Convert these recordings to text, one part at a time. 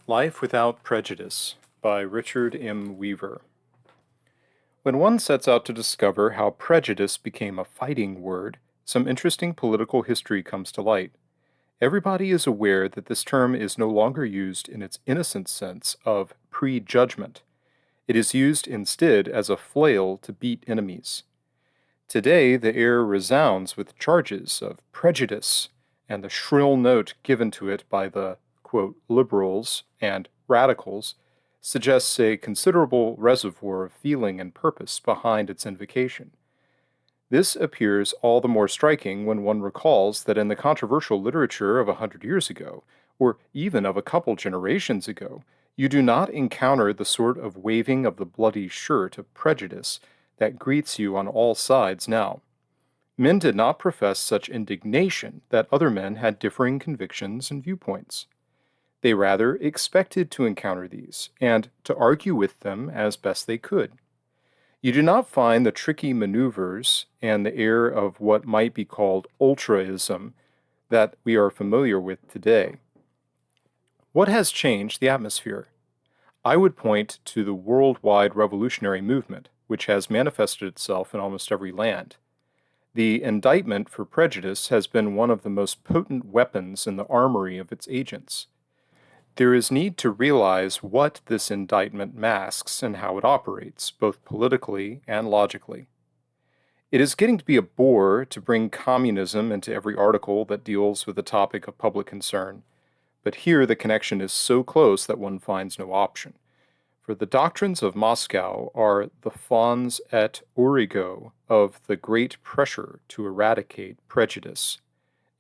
Life Without Prejudice by Richard M. Weaver. When one sets out to discover how prejudice became a fighting word, some interesting political history comes to light. Everybody is aware that this term is no longer used in its innocent sense of prejudgment. It is used instead as a flail to beat enemies. Today, the air resounds with charges of prejudice, and the shrill note given to it by the, quote, liberals and radicals suggests a considerable reservoir of feeling and purpose behind its invocation. This appears all the more striking when one recalls that in the controversial literature of 100 years ago, or even of a couple generations ago, you do not encounter the sort of waving of the bloody shirt of prejudice that greets you on all sides now. Men did not profess such indignation that other men had differing convictions and viewpoints. They rather expected to encounter these, and to argue with them as best they could. You do not find the tricky maneuvers and the air of what might be called ultraism that we are familiar with today. What has changed the atmosphere? I would point to the worldwide revolutionary movement, which has manifested itself in almost every land. The indictment for prejudice has been one of the most potent weapons in the armory of its agents. There is need to realize what this indictment masks and how it operates, both politically and logically. It is getting to be a bore to bring communism into every article that deals with a topic of public concern, but here the connection is so close that one finds no option. For the doctrines of Moscow are the fons et origo of the great pressure to eradicate prejudice.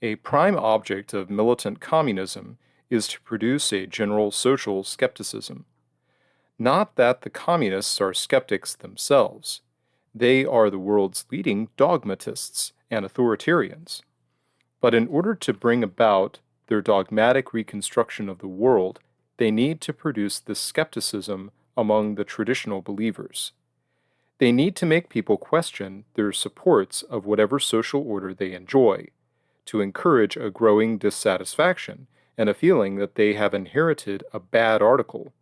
A prime object of militant communism is to produce a general social skepticism. Not that the communists are skeptics themselves. They are the world's leading dogmatists and authoritarians. But in order to bring about their dogmatic reconstruction of the world, they need to produce this skepticism among the traditional believers. They need to make people question their supports of whatever social order they enjoy, to encourage a growing dissatisfaction and a feeling that they have inherited a bad article.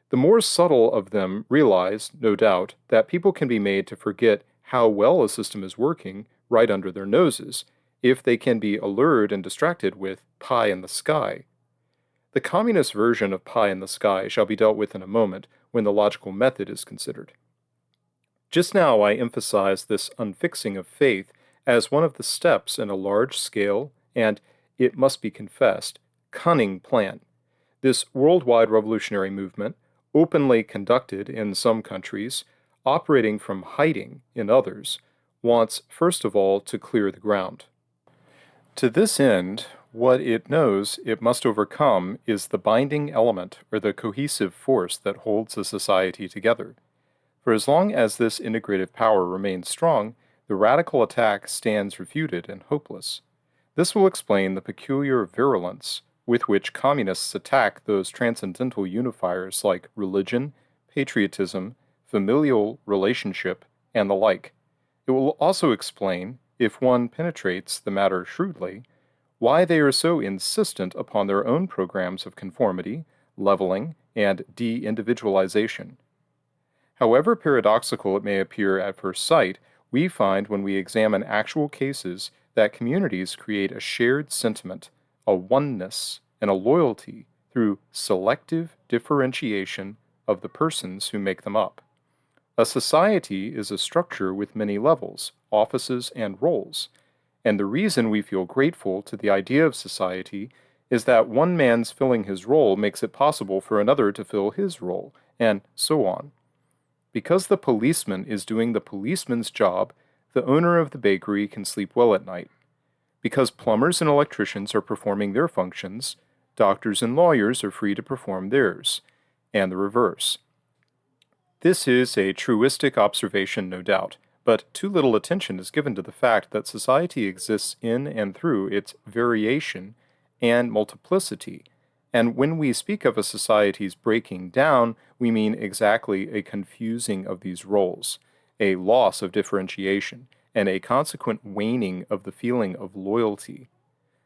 The more subtle of them realize, no doubt, that people can be made to forget how well a system is working right under their noses if they can be allured and distracted with pie in the sky. The communist version of pie in the sky shall be dealt with in a moment when the logical method is considered. Just now I emphasize this unfixing of faith as one of the steps in a large-scale and, it must be confessed, cunning plan. This worldwide revolutionary movement, openly conducted in some countries, operating from hiding in others, wants first of all to clear the ground. To this end, what it knows it must overcome is the binding element or the cohesive force that holds a society together. For as long as this integrative power remains strong, the radical attack stands refuted and hopeless. This will explain the peculiar virulence with which communists attack those transcendental unifiers like religion, patriotism, familial relationship, and the like. It will also explain, if one penetrates the matter shrewdly, why they are so insistent upon their own programs of conformity, leveling, and de-individualization. However paradoxical it may appear at first sight, we find when we examine actual cases that communities create a shared sentiment, a oneness, and a loyalty through selective differentiation of the persons who make them up. A society is a structure with many levels, offices, and roles, and the reason we feel grateful to the idea of society is that one man's filling his role makes it possible for another to fill his role, and so on. Because the policeman is doing the policeman's job, the owner of the bakery can sleep well at night. Because plumbers and electricians are performing their functions, doctors and lawyers are free to perform theirs, and the reverse. This is a truistic observation, no doubt, but too little attention is given to the fact that society exists in and through its variation and multiplicity, and when we speak of a society's breaking down, we mean exactly a confusing of these roles, a loss of differentiation, and a consequent waning of the feeling of loyalty.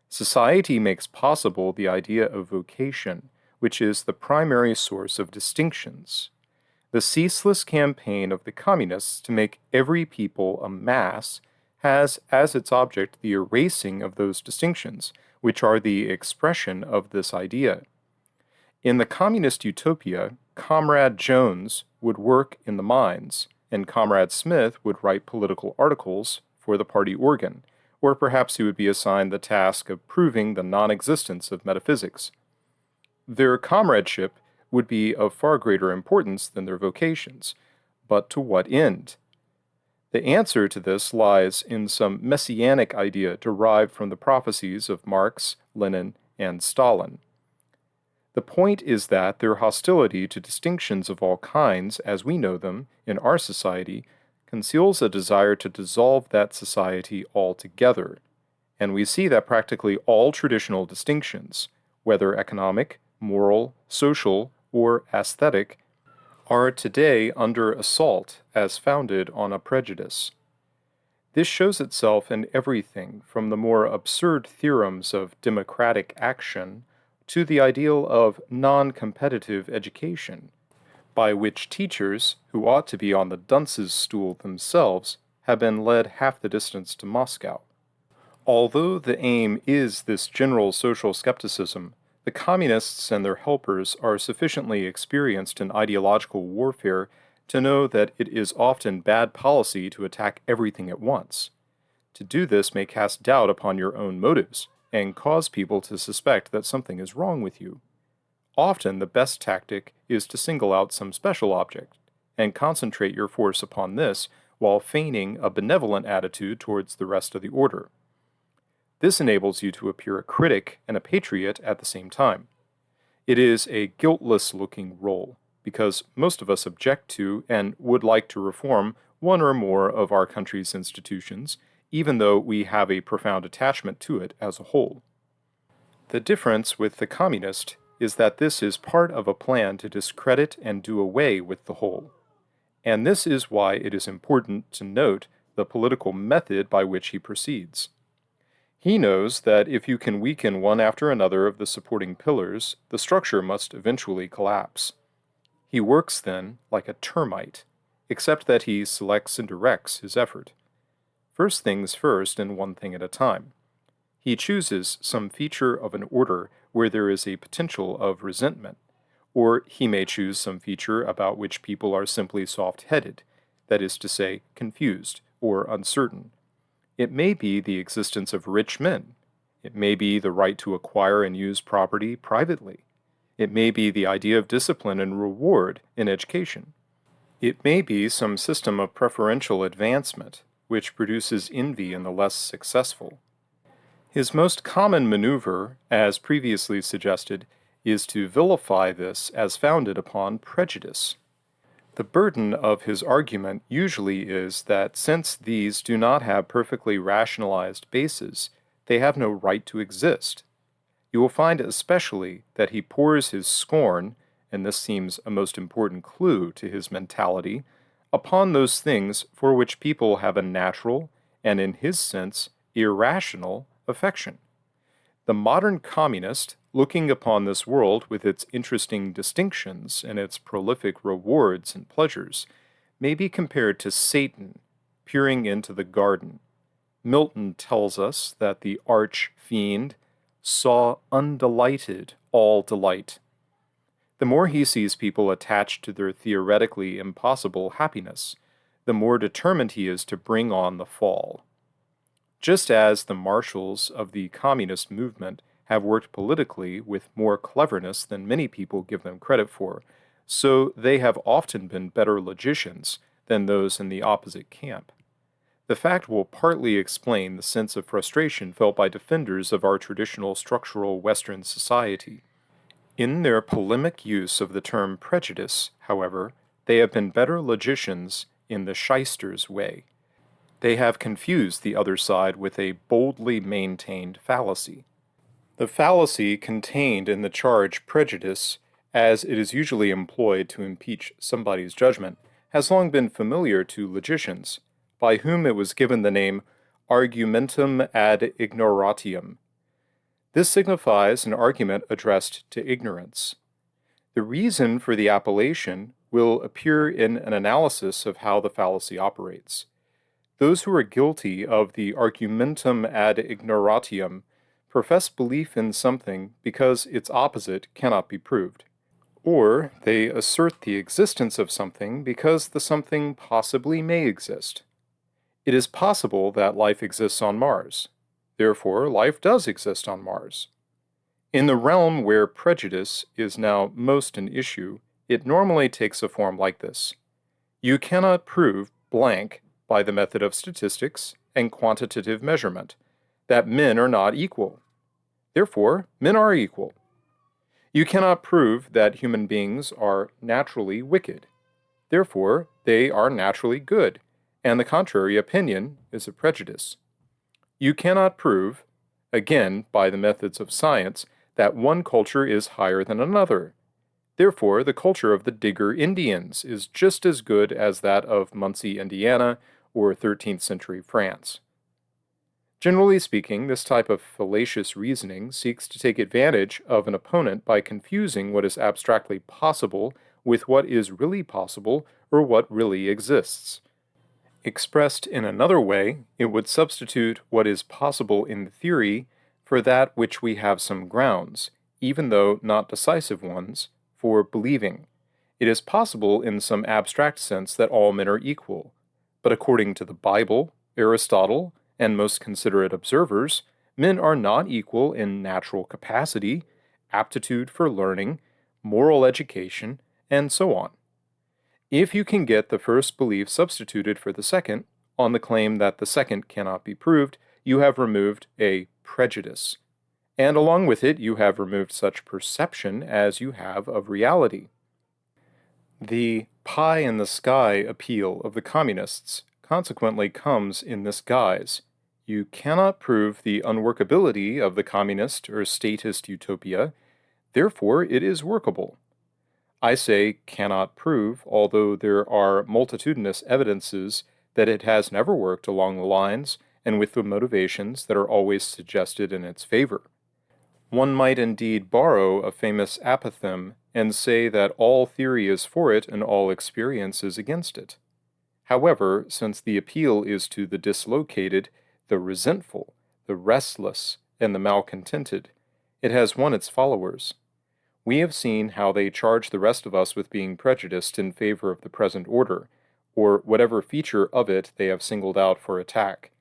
Society makes possible the idea of vocation, which is the primary source of distinctions. The ceaseless campaign of the communists to make every people a mass has as its object the erasing of those distinctions, which are the expression of this idea. In the communist utopia, Comrade Jones would work in the mines, and Comrade Smith would write political articles for the party organ, or perhaps he would be assigned the task of proving the non-existence of metaphysics. Their comradeship would be of far greater importance than their vocations, but to what end? The answer to this lies in some messianic idea derived from the prophecies of Marx, Lenin, and Stalin. The point is that their hostility to distinctions of all kinds, as we know them in our society, conceals a desire to dissolve that society altogether. And we see that practically all traditional distinctions, whether economic, moral, social, or aesthetic, are today under assault as founded on a prejudice. This shows itself in everything from the more absurd theorems of democratic action to the ideal of non-competitive education, by which teachers, who ought to be on the dunce's stool themselves, have been led half the distance to Moscow. Although the aim is this general social skepticism, the communists and their helpers are sufficiently experienced in ideological warfare to know that it is often bad policy to attack everything at once. To do this may cast doubt upon your own motives and cause people to suspect that something is wrong with you. Often the best tactic is to single out some special object and concentrate your force upon this while feigning a benevolent attitude towards the rest of the order. This enables you to appear a critic and a patriot at the same time. It is a guiltless-looking role, because most of us object to and would like to reform one or more of our country's institutions, even though we have a profound attachment to it as a whole. The difference with the communist is that this is part of a plan to discredit and do away with the whole. And this is why it is important to note the political method by which he proceeds. He knows that if you can weaken one after another of the supporting pillars, the structure must eventually collapse. He works then like a termite, except that he selects and directs his effort. First things first and one thing at a time. He chooses some feature of an order where there is a potential of resentment, or he may choose some feature about which people are simply soft-headed, that is to say, confused or uncertain. It may be the existence of rich men. It may be the right to acquire and use property privately. It may be the idea of discipline and reward in education. It may be some system of preferential advancement, which produces envy in the less successful. His most common maneuver, as previously suggested, is to vilify this as founded upon prejudice. The burden of his argument usually is that since these do not have perfectly rationalized bases, they have no right to exist. You will find especially that he pours his scorn, and this seems a most important clue to his mentality, upon those things for which people have a natural, and in his sense, irrational affection. The modern communist, looking upon this world with its interesting distinctions and its prolific rewards and pleasures, may be compared to Satan peering into the garden. Milton tells us that the arch-fiend saw undelighted all delight. The more he sees people attached to their theoretically impossible happiness, the more determined he is to bring on the fall. Just as the marshals of the communist movement have worked politically with more cleverness than many people give them credit for, so they have often been better logicians than those in the opposite camp. The fact will partly explain the sense of frustration felt by defenders of our traditional structural Western society. In their polemic use of the term prejudice, however, they have been better logicians in the shyster's way. They have confused the other side with a boldly maintained fallacy. The fallacy contained in the charge prejudice, as it is usually employed to impeach somebody's judgment, has long been familiar to logicians, by whom it was given the name argumentum ad ignorantium. This signifies an argument addressed to ignorance. The reason for the appellation will appear in an analysis of how the fallacy operates. Those who are guilty of the argumentum ad ignorantium profess belief in something because its opposite cannot be proved. Or they assert the existence of something because the something possibly may exist. It is possible that life exists on Mars. Therefore, life does exist on Mars. In the realm where prejudice is now most an issue, it normally takes a form like this. You cannot prove blank by the method of statistics and quantitative measurement that men are not equal. Therefore, men are equal. You cannot prove that human beings are naturally wicked. Therefore, they are naturally good, and the contrary opinion is a prejudice. You cannot prove, again by the methods of science, that one culture is higher than another. Therefore, the culture of the Digger Indians is just as good as that of Muncie, Indiana, or 13th century France. Generally speaking, this type of fallacious reasoning seeks to take advantage of an opponent by confusing what is abstractly possible with what is really possible or what really exists. Expressed in another way, it would substitute what is possible in theory for that which we have some grounds, even though not decisive ones, for believing. It is possible in some abstract sense that all men are equal, but according to the Bible, Aristotle, and most considerate observers, men are not equal in natural capacity, aptitude for learning, moral education, and so on. If you can get the first belief substituted for the second, on the claim that the second cannot be proved, you have removed a prejudice. And along with it, you have removed such perception as you have of reality. The pie in the sky appeal of the communists consequently comes in this guise. You cannot prove the unworkability of the communist or statist utopia, therefore it is workable. I say cannot prove, although there are multitudinous evidences that it has never worked along the lines and with the motivations that are always suggested in its favor. One might indeed borrow a famous apothegm and say that all theory is for it and all experience is against it. However, since the appeal is to the dislocated, the resentful, the restless, and the malcontented, it has won its followers. We have seen how they charge the rest of us with being prejudiced in favor of the present order, or whatever feature of it they have singled out for attack.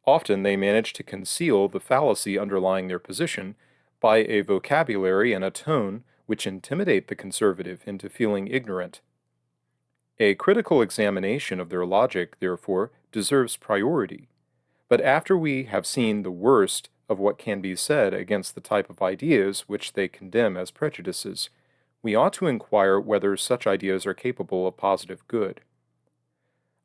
Often they manage to conceal the fallacy underlying their position by a vocabulary and a tone which intimidate the conservative into feeling ignorant. A critical examination of their logic, therefore, deserves priority. But after we have seen the worst of what can be said against the type of ideas which they condemn as prejudices, we ought to inquire whether such ideas are capable of positive good.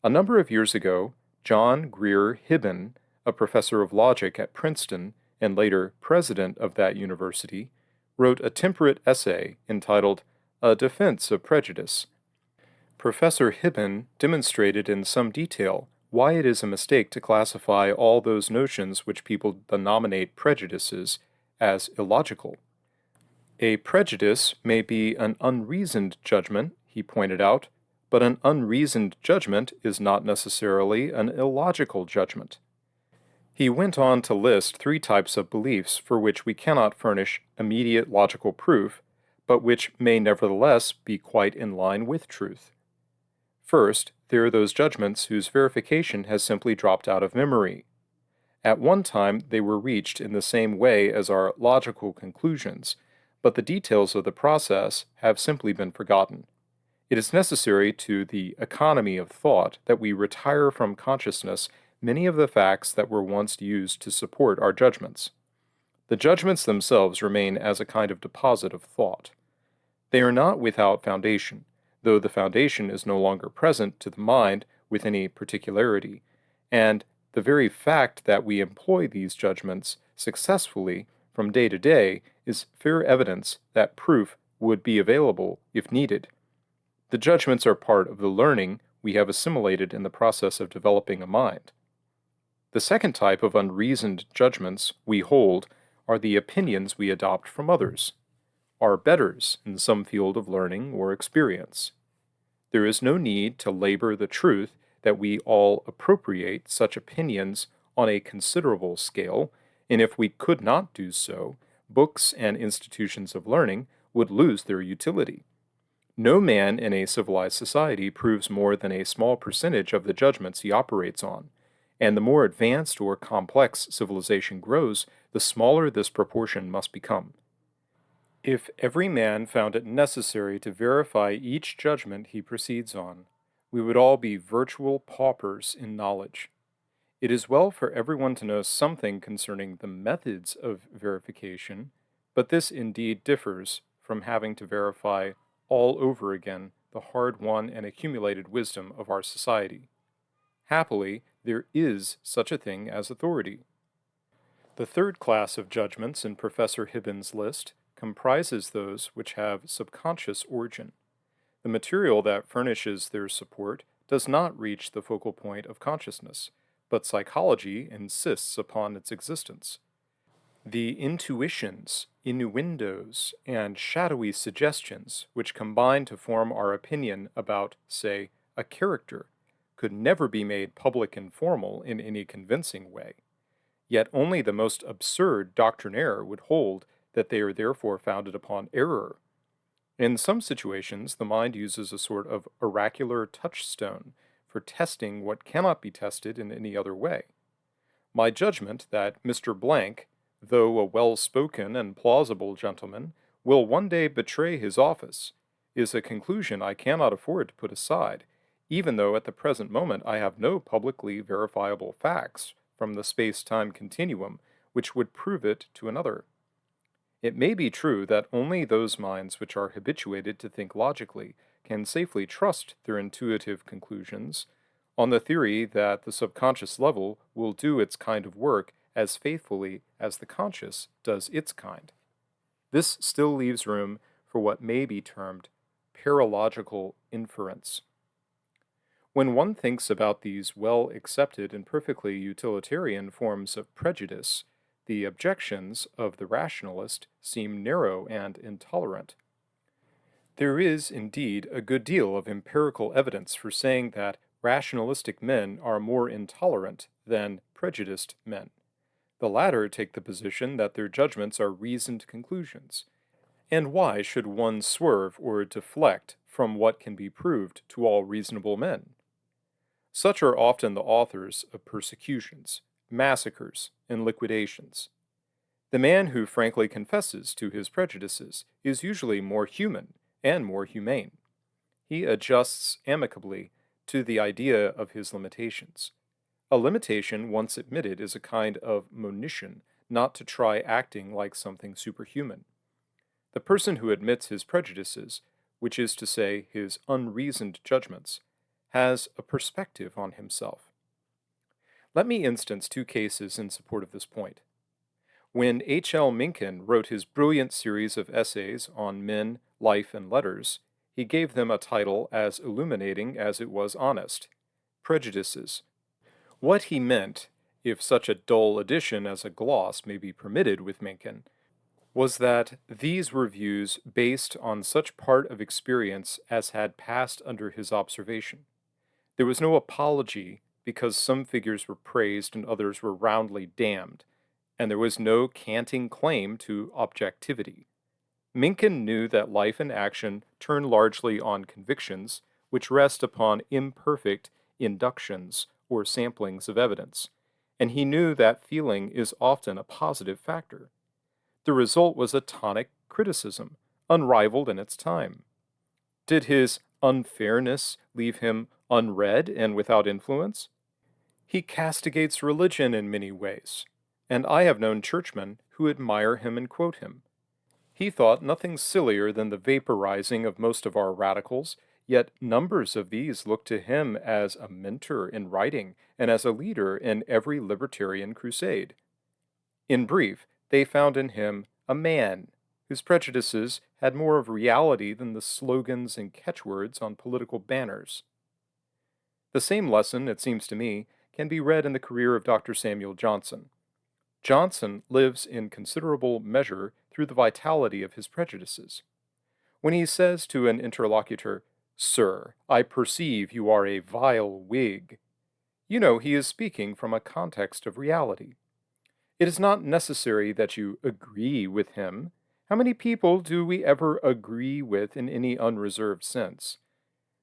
A number of years ago, John Grier Hibben, a professor of logic at Princeton and later president of that university, wrote a temperate essay entitled A Defense of Prejudice. Professor Hibben demonstrated in some detail why it is a mistake to classify all those notions which people denominate prejudices as illogical. A prejudice may be an unreasoned judgment, he pointed out, but an unreasoned judgment is not necessarily an illogical judgment. He went on to list 3 types of beliefs for which we cannot furnish immediate logical proof, but which may nevertheless be quite in line with truth. First, there are those judgments whose verification has simply dropped out of memory. At one time, they were reached in the same way as our logical conclusions, but the details of the process have simply been forgotten. It is necessary to the economy of thought that we retire from consciousness many of the facts that were once used to support our judgments. The judgments themselves remain as a kind of deposit of thought. They are not without foundation, though the foundation is no longer present to the mind with any particularity, and the very fact that we employ these judgments successfully from day to day is fair evidence that proof would be available if needed. The judgments are part of the learning we have assimilated in the process of developing a mind. The second type of unreasoned judgments we hold are the opinions we adopt from others. are betters in some field of learning or experience. There is no need to labor the truth that we all appropriate such opinions on a considerable scale, and if we could not do so, books and institutions of learning would lose their utility. No man in a civilized society proves more than a small percentage of the judgments he operates on, and the more advanced or complex civilization grows, the smaller this proportion must become. If every man found it necessary to verify each judgment he proceeds on, we would all be virtual paupers in knowledge. It is well for everyone to know something concerning the methods of verification, but this indeed differs from having to verify all over again the hard won and accumulated wisdom of our society. Happily, there is such a thing as authority. The third class of judgments in Professor Hibbins' list comprises those which have subconscious origin. The material that furnishes their support does not reach the focal point of consciousness, but psychology insists upon its existence. The intuitions, innuendos, and shadowy suggestions which combine to form our opinion about, say, a character could never be made public and formal in any convincing way. Yet only the most absurd doctrinaire would hold that they are therefore founded upon error. In some situations, the mind uses a sort of oracular touchstone for testing what cannot be tested in any other way. My judgment that Mr. Blank, though a well-spoken and plausible gentleman, will one day betray his office, is a conclusion I cannot afford to put aside, even though at the present moment I have no publicly verifiable facts from the space-time continuum which would prove it to another. It may be true that only those minds which are habituated to think logically can safely trust their intuitive conclusions, on the theory that the subconscious level will do its kind of work as faithfully as the conscious does its kind. This still leaves room for what may be termed paralogical inference. When one thinks about these well accepted and perfectly utilitarian forms of prejudice, the objections of the rationalist seem narrow and intolerant. There is, indeed, a good deal of empirical evidence for saying that rationalistic men are more intolerant than prejudiced men. The latter take the position that their judgments are reasoned conclusions. And why should one swerve or deflect from what can be proved to all reasonable men? Such are often the authors of persecutions, massacres, and liquidations. The man who frankly confesses to his prejudices is usually more human and more humane. He adjusts amicably to the idea of his limitations. A limitation once admitted is a kind of monition not to try acting like something superhuman. The person who admits his prejudices, which is to say his unreasoned judgments, has a perspective on himself. Let me instance two cases in support of this point. When H. L. Mencken wrote his brilliant series of essays on men, life, and letters, he gave them a title as illuminating as it was honest: Prejudices. What he meant, if such a dull addition as a gloss may be permitted with Mencken, was that these were views based on such part of experience as had passed under his observation. There was no apology because some figures were praised and others were roundly damned, and there was no canting claim to objectivity. Mencken knew that life and action turn largely on convictions which rest upon imperfect inductions or samplings of evidence, and he knew that feeling is often a positive factor. The result was a tonic criticism, unrivaled in its time. Did his unfairness leave him unread and without influence? He castigates religion in many ways, and I have known churchmen who admire him and quote him. He thought nothing sillier than the vaporizing of most of our radicals, yet numbers of these look to him as a mentor in writing and as a leader in every libertarian crusade. In brief, they found in him a man whose prejudices had more of reality than the slogans and catchwords on political banners. The same lesson, it seems to me, can be read in the career of Dr. Samuel Johnson. Johnson lives in considerable measure through the vitality of his prejudices. When he says to an interlocutor, "Sir, I perceive you are a vile Whig," you know he is speaking from a context of reality. It is not necessary that you agree with him. How many people do we ever agree with in any unreserved sense?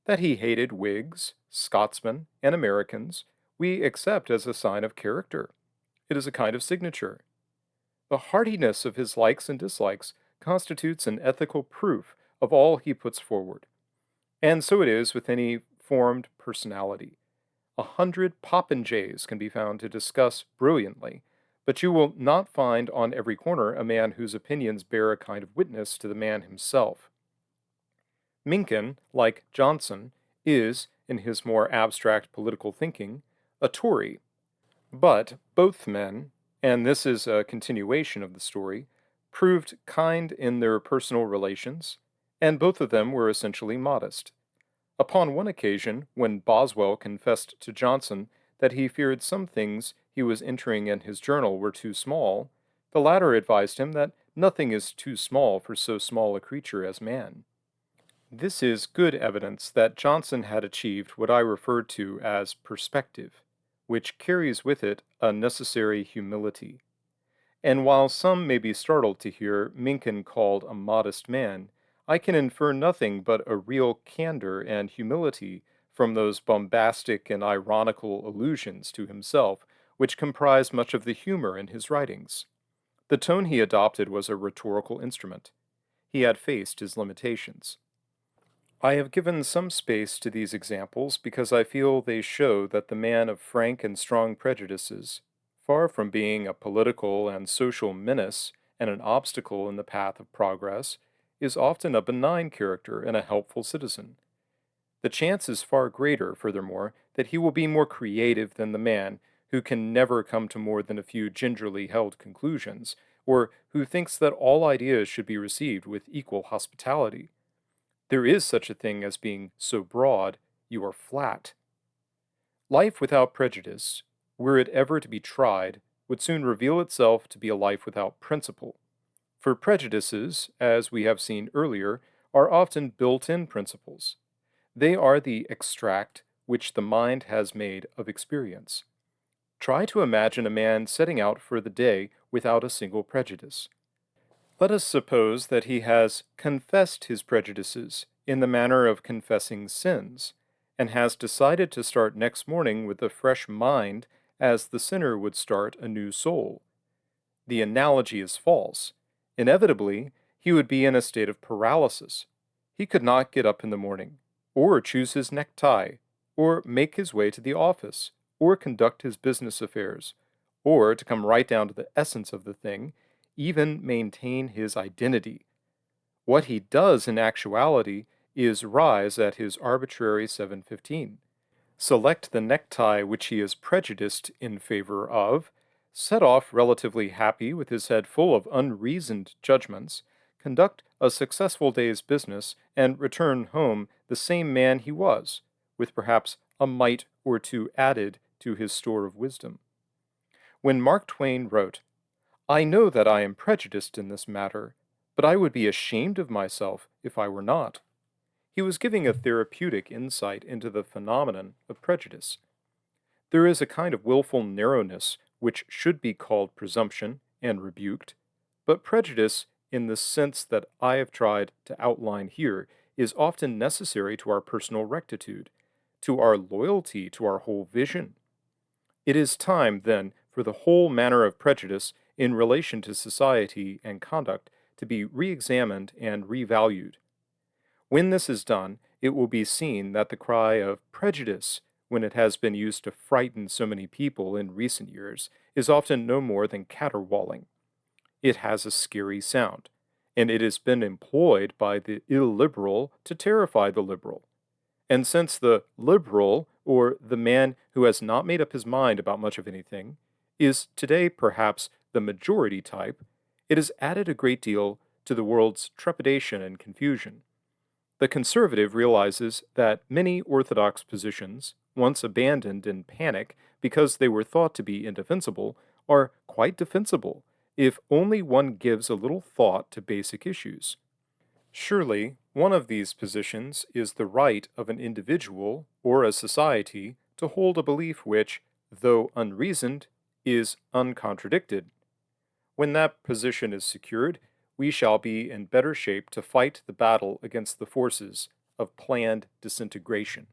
That he hated Whigs, Scotsmen, and Americans, we accept as a sign of character. It is a kind of signature. The heartiness of his likes and dislikes constitutes an ethical proof of all he puts forward. And so it is with any formed personality. 100 popinjays can be found to discuss brilliantly, but you will not find on every corner a man whose opinions bear a kind of witness to the man himself. Minkin, like Johnson, is, in his more abstract political thinking, a Tory. But both men, and this is a continuation of the story, proved kind in their personal relations, and both of them were essentially modest. Upon one occasion, when Boswell confessed to Johnson that he feared some things he was entering in his journal were too small, the latter advised him that nothing is too small for so small a creature as man. This is good evidence that Johnson had achieved what I referred to as perspective, which carries with it a necessary humility. And while some may be startled to hear Minkin called a modest man, I can infer nothing but a real candor and humility from those bombastic and ironical allusions to himself which comprise much of the humor in his writings. The tone he adopted was a rhetorical instrument. He had faced his limitations. I have given some space to these examples because I feel they show that the man of frank and strong prejudices, far from being a political and social menace and an obstacle in the path of progress, is often a benign character and a helpful citizen. The chance is far greater, furthermore, that he will be more creative than the man who can never come to more than a few gingerly held conclusions, or who thinks that all ideas should be received with equal hospitality. There is such a thing as being so broad you are flat. Life without prejudice, were it ever to be tried, would soon reveal itself to be a life without principle. For prejudices, as we have seen earlier, are often built-in principles. They are the extract which the mind has made of experience. Try to imagine a man setting out for the day without a single prejudice. Let us suppose that he has confessed his prejudices in the manner of confessing sins, and has decided to start next morning with a fresh mind as the sinner would start a new soul. The analogy is false. Inevitably, he would be in a state of paralysis. He could not get up in the morning, or choose his necktie, or make his way to the office, or conduct his business affairs, or, to come right down to the essence of the thing, even maintain his identity. What he does in actuality is rise at his arbitrary 7:15, select the necktie which he is prejudiced in favor of, set off relatively happy with his head full of unreasoned judgments, conduct a successful day's business, and return home the same man he was, with perhaps a mite or two added to his store of wisdom. When Mark Twain wrote, "I know that I am prejudiced in this matter, but I would be ashamed of myself if I were not," he was giving a therapeutic insight into the phenomenon of prejudice. There is a kind of willful narrowness which should be called presumption and rebuked, but prejudice, in the sense that I have tried to outline here, is often necessary to our personal rectitude, to our loyalty to our whole vision. It is time, then, for the whole manner of prejudice in relation to society and conduct to be re-examined and revalued. When this is done, it will be seen that the cry of prejudice, when it has been used to frighten so many people in recent years, is often no more than caterwauling. It has a scary sound, and it has been employed by the illiberal to terrify the liberal. And since the liberal, or the man who has not made up his mind about much of anything, is today perhaps the majority type, it has added a great deal to the world's trepidation and confusion. The conservative realizes that many orthodox positions, once abandoned in panic because they were thought to be indefensible, are quite defensible, if only one gives a little thought to basic issues. Surely, one of these positions is the right of an individual or a society to hold a belief which, though unreasoned, is uncontradicted. When that position is secured, we shall be in better shape to fight the battle against the forces of planned disintegration.